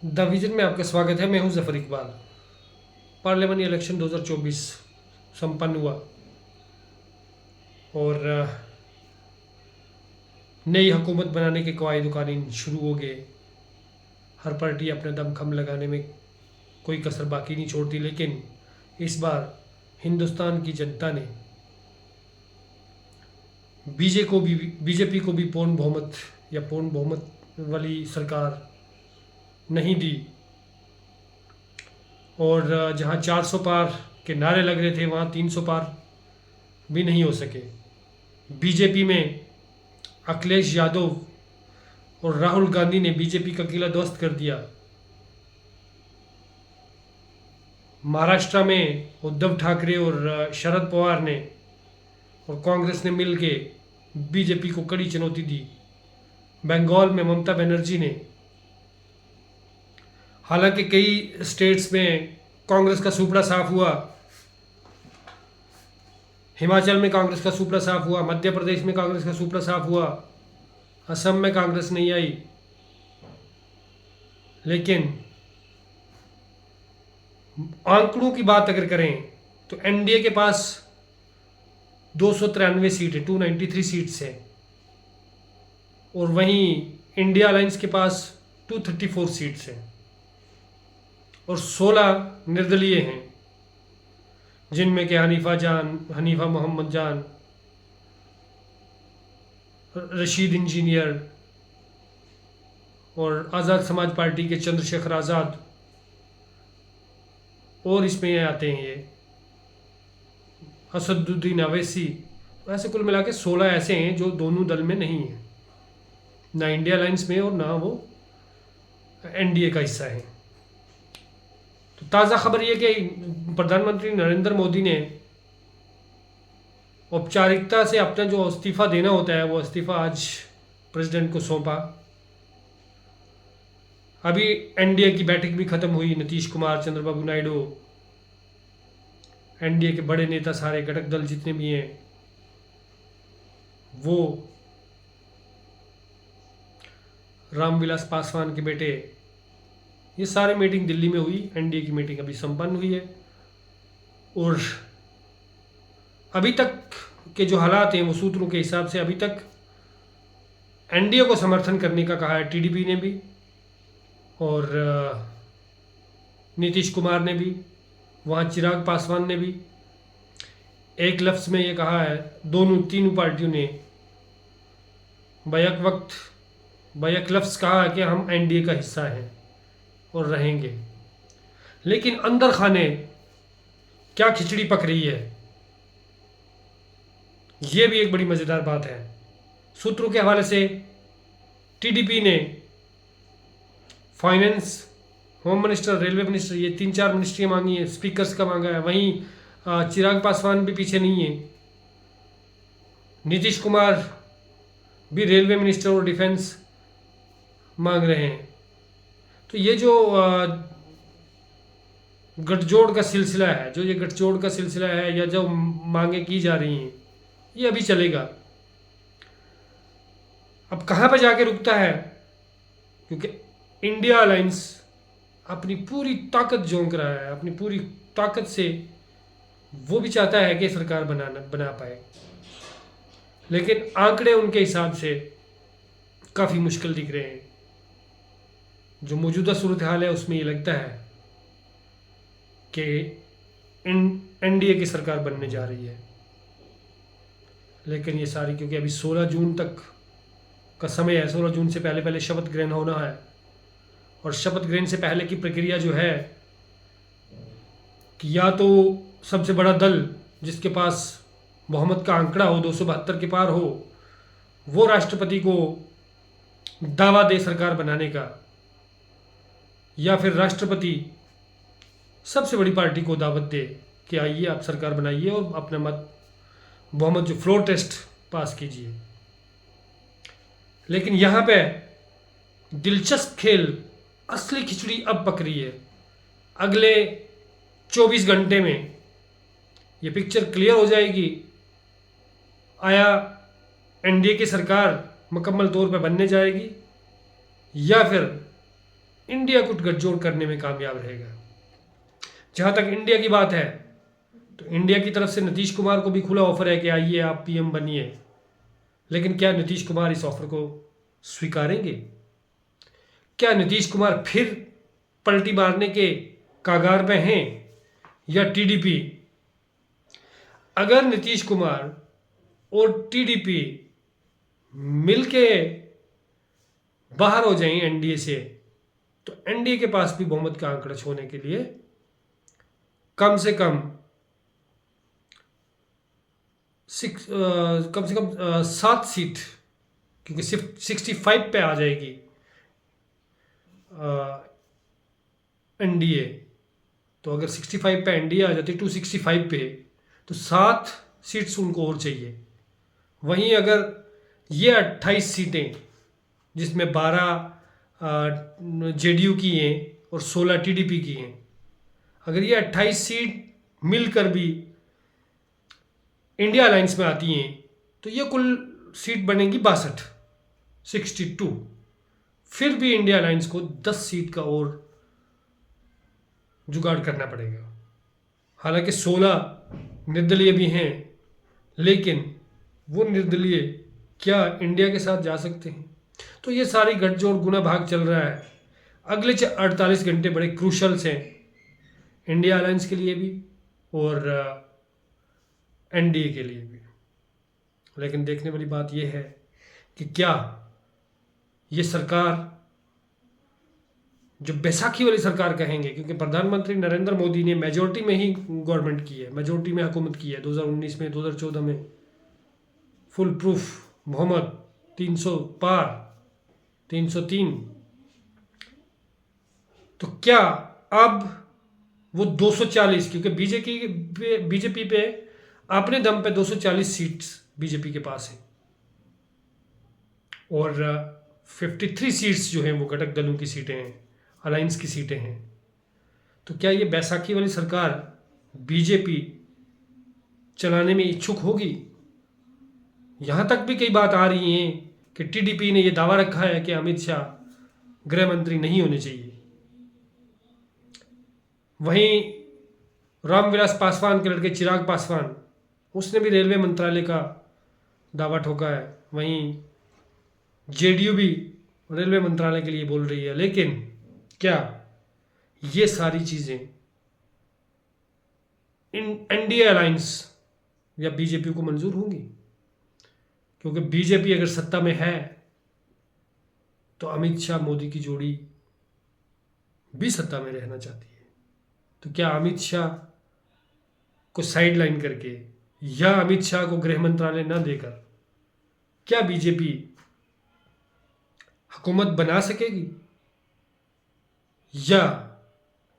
The vision में आपका स्वागत है। मैं हूं जफर इकबाल। पार्लियामेंट इलेक्शन 2024 संपन्न हुआ और नई हुकूमत बनाने के कवायद कानून शुरू हो गए। हर पार्टी अपना दमखम लगाने में कोई कसर बाकी नहीं छोड़ती, लेकिन इस बार हिंदुस्तान की जनता ने बीजेपी को भी पूर्ण बहुमत या पूर्ण बहुमत वाली सरकार नहीं दी। और जहां 400 पार के नारे लग रहे थे, वहां 300 पार भी नहीं हो सके। बीजेपी में अखिलेश यादव और राहुल गांधी ने बीजेपी का किला ध्वस्त कर दिया। महाराष्ट्र में उद्धव ठाकरे और शरद पवार ने और कांग्रेस ने मिलके बीजेपी को कड़ी चुनौती दी। बंगाल में ममता बनर्जी ने, हालांकि कई स्टेट्स में कांग्रेस का सुपड़ा साफ हुआ, हिमाचल में कांग्रेस का सुपड़ा साफ हुआ, मध्य प्रदेश में कांग्रेस का सुपड़ा साफ हुआ, असम में कांग्रेस नहीं आई, लेकिन आंकड़ों की बात अगर करें तो एनडीए के पास 293 सीट है, 293 सीट्स है, और वहीं इंडिया अलायंस के पास 234 सीट्स हैं और 16 निर्दलीय हैं, जिनमें के हनीफा मोहम्मद जान, रशीद इंजीनियर और आज़ाद समाज पार्टी के चंद्रशेखर आज़ाद, और इसमें आते हैं ये असदुद्दीन अवैसी। तो ऐसे कुल मिला के 16 ऐसे हैं जो दोनों दल में नहीं हैं, ना इंडिया अलायंस में और ना वो एनडीए का हिस्सा है। तो ताज़ा खबर ये कि प्रधानमंत्री नरेंद्र मोदी ने औपचारिकता से अपना जो इस्तीफा देना होता है वो इस्तीफा आज प्रेसिडेंट को सौंपा। अभी एनडीए की बैठक भी खत्म हुई। नीतीश कुमार, चंद्रबाबू नायडू, एनडीए के बड़े नेता, सारे घटक दल जितने भी हैं, वो रामविलास पासवान के बेटे, ये सारे मीटिंग दिल्ली में हुई। एनडीए की मीटिंग अभी संपन्न हुई है और अभी तक के जो हालात हैं वो सूत्रों के हिसाब से अभी तक एनडीए को समर्थन करने का कहा है टीडीपी ने भी और नीतीश कुमार ने भी, वहाँ चिराग पासवान ने भी। एक लफ्ज़ में ये कहा है, तीनों पार्टियों ने बैक लफ्ज़ कहा है कि हम एनडीए का हिस्सा हैं और रहेंगे। लेकिन अंदर खाने क्या खिचड़ी पक रही है, ये भी एक बड़ी मज़ेदार बात है। सूत्रों के हवाले से टीडीपी ने finance, home minister, railway minister, ये 3-4 मिनिस्ट्रियाँ मांगी हैं, स्पीकर्स का मांगा है। वहीं चिराग पासवान भी पीछे नहीं है, नीतीश कुमार भी रेलवे मिनिस्टर और डिफेंस मांग रहे हैं। तो ये जो गठजोड़ का सिलसिला है, या जो मांगे की जा रही हैं, ये अभी चलेगा। अब कहाँ पर जाके रुकता है, क्योंकि इंडिया अलायंस अपनी पूरी ताकत झोंक रहा है, अपनी पूरी ताकत से वो भी चाहता है कि सरकार बना पाए, लेकिन आंकड़े उनके हिसाब से काफ़ी मुश्किल दिख रहे हैं। जो मौजूदा सूरत हाल है उसमें ये लगता है कि एनडीए की सरकार बनने जा रही है। लेकिन ये सारी, क्योंकि अभी 16 जून तक का समय है, 16 जून से पहले पहले शपथ ग्रहण होना है, और शपथ ग्रहण से पहले की प्रक्रिया जो है कि या तो सबसे बड़ा दल जिसके पास बहुमत का आंकड़ा हो, 272 के पार हो, वो राष्ट्रपति को दावा दे सरकार बनाने का, या फिर राष्ट्रपति सबसे बड़ी पार्टी को दावत दे कि आइए आप सरकार बनाइए और अपना बहुमत जो फ्लोर टेस्ट पास कीजिए। लेकिन यहाँ पे दिलचस्प खेल, असली खिचड़ी अब पक रही है। अगले 24 घंटे में ये पिक्चर क्लियर हो जाएगी, आया एनडीए की सरकार मुकम्मल तौर पर बनने जाएगी या फिर इंडिया कुछ गठजोड़ करने में कामयाब रहेगा। जहाँ तक इंडिया की बात है, तो इंडिया की तरफ से नीतीश कुमार को भी खुला ऑफर है कि आइए आप पीएम बनिए, लेकिन क्या नीतीश कुमार इस ऑफर को स्वीकारेंगे? क्या नीतीश कुमार फिर पलटी मारने के कागार पे हैं, या टीडीपी? अगर नीतीश कुमार और टीडीपी मिलके बाहर हो जाएं एनडीए से, तो एनडीए के पास भी बहुमत का आंकड़ा छूने के लिए कम से कम 7 सीट, क्योंकि सिर्फ 65 पे आ जाएगी एनडीए। तो अगर 65 पे एनडीए आ जाती 265 पे, तो 7 सीट्स उनको और चाहिए। वहीं अगर ये 28 सीटें, जिसमें 12 जेडीयू की हैं और 16 टीडीपी की हैं, अगर ये 28 सीट मिलकर भी इंडिया अलायंस में आती हैं, तो ये कुल सीट बनेगी 62। फिर भी इंडिया अलायंस को 10 सीट का और जुगाड़ करना पड़ेगा। हालांकि 16 निर्दलीय भी हैं, लेकिन वो निर्दलीय क्या इंडिया के साथ जा सकते हैं? तो ये सारी गठजोड़ गुना भाग चल रहा है। अगले 48 घंटे बड़े क्रूशल्स हैं इंडिया अलायंस के लिए भी और एनडीए के लिए भी। लेकिन देखने वाली बात यह है कि क्या ये सरकार, जो बैसाखी वाली सरकार कहेंगे, क्योंकि प्रधानमंत्री नरेंद्र मोदी ने मेजोरिटी में ही गवर्नमेंट की है, मेजोरिटी में हुकूमत की है 2019 में, 2014 में फुल प्रूफ बहुमत 300 पार, 303। तो क्या अब वो 240, क्योंकि बीजेपी पे अपने दम पे 240 सीट्स बीजेपी के पास है और 53 सीट्स जो हैं वो घटक दलों की सीटें हैं, अलायंस की सीटें हैं। तो क्या ये बैसाखी वाली सरकार बीजेपी चलाने में इच्छुक होगी? यहाँ तक भी कई बात आ रही हैं कि टीडीपी ने ये दावा रखा है कि अमित शाह गृह मंत्री नहीं होने चाहिए। वहीं रामविलास पासवान के लड़के चिराग पासवान, उसने भी रेलवे मंत्रालय का दावा ठोका है। वहीं जेडीयू भी रेलवे मंत्रालय के लिए बोल रही है। लेकिन क्या ये सारी चीज़ें एनडीए अलायंस या बीजेपी को मंजूर होंगी? क्योंकि बीजेपी अगर सत्ता में है तो अमित शाह मोदी की जोड़ी भी सत्ता में रहना चाहती है। तो क्या अमित शाह को साइडलाइन करके या अमित शाह को गृह मंत्रालय न देकर क्या बीजेपी हुकूमत बना सकेगी? या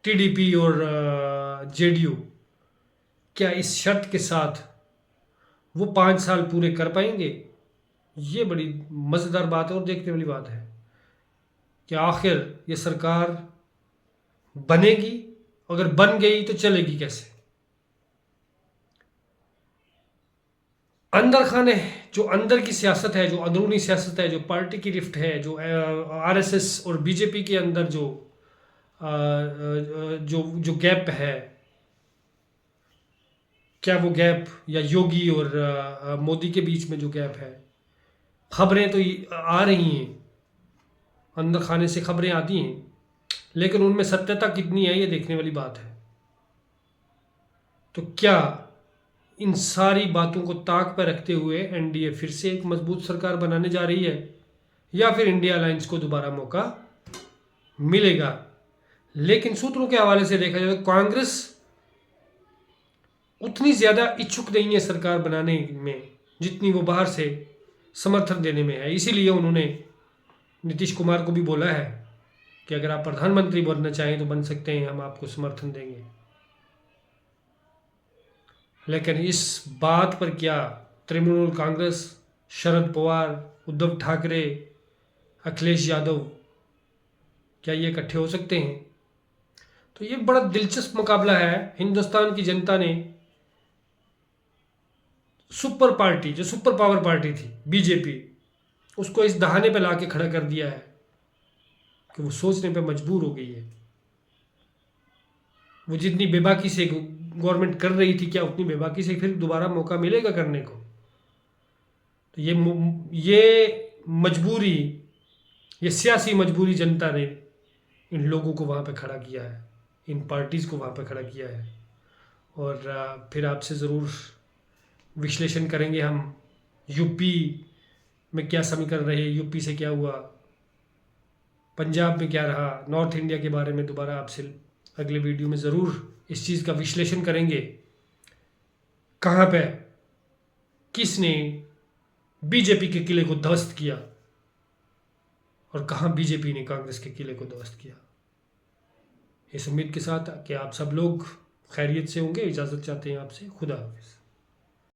टीडीपी और जेडीयू क्या इस शर्त के साथ वो 5 साल पूरे कर पाएंगे? ये बड़ी मज़ेदार बात है और देखने वाली बात है कि आखिर ये सरकार बनेगी, अगर बन गई तो चलेगी कैसे? अंदर खाने, जो अंदर की सियासत है, जो अंदरूनी सियासत है, जो पार्टी की रिफ्ट है, जो आरएसएस और बीजेपी के अंदर जो गैप है, क्या वो गैप, या योगी और मोदी के बीच में जो गैप है, खबरें तो आ रही हैं, अंदर खाने से खबरें आती हैं, लेकिन उनमें सत्यता कितनी है ये देखने वाली बात है। तो क्या इन सारी बातों को ताक पर रखते हुए एनडीए फिर से एक मजबूत सरकार बनाने जा रही है, या फिर इंडिया अलायंस को दोबारा मौका मिलेगा? लेकिन सूत्रों के हवाले से देखा जाए तो कांग्रेस उतनी ज़्यादा इच्छुक नहीं है सरकार बनाने में जितनी वो बाहर से समर्थन देने में है। इसीलिए उन्होंने नीतीश कुमार को भी बोला है कि अगर आप प्रधानमंत्री बनना चाहें तो बन सकते हैं, हम आपको समर्थन देंगे। लेकिन इस बात पर क्या तृणमूल कांग्रेस, शरद पवार, उद्धव ठाकरे, अखिलेश यादव, क्या ये इकट्ठे हो सकते हैं? तो ये बड़ा दिलचस्प मुकाबला है। हिंदुस्तान की जनता ने सुपर पार्टी, जो सुपर पावर पार्टी थी बीजेपी, उसको इस दहाने पे लाके खड़ा कर दिया है कि वो सोचने पे मजबूर हो गई है। वो जितनी बेबाकी से गवर्नमेंट कर रही थी, क्या उतनी बेबाकी से फिर दोबारा मौका मिलेगा करने को? तो ये मजबूरी, ये सियासी मजबूरी जनता ने इन लोगों को वहाँ पे खड़ा किया है, इन पार्टीज़ को वहाँ पे खड़ा किया है। और फिर आपसे ज़रूर विश्लेषण करेंगे हम, यूपी में क्या समीकरण रहे, यूपी से क्या हुआ, पंजाब में क्या रहा, नॉर्थ इंडिया के बारे में दोबारा आपसे अगले वीडियो में ज़रूर इस चीज़ का विश्लेषण करेंगे। कहाँ पे किसने बीजेपी के किले को ध्वस्त किया और कहाँ बीजेपी ने कांग्रेस के किले को ध्वस्त किया। इस उम्मीद के साथ कि आप सब लोग खैरियत से होंगे, इजाज़त चाहते हैं आपसे। खुदा हाफिज़।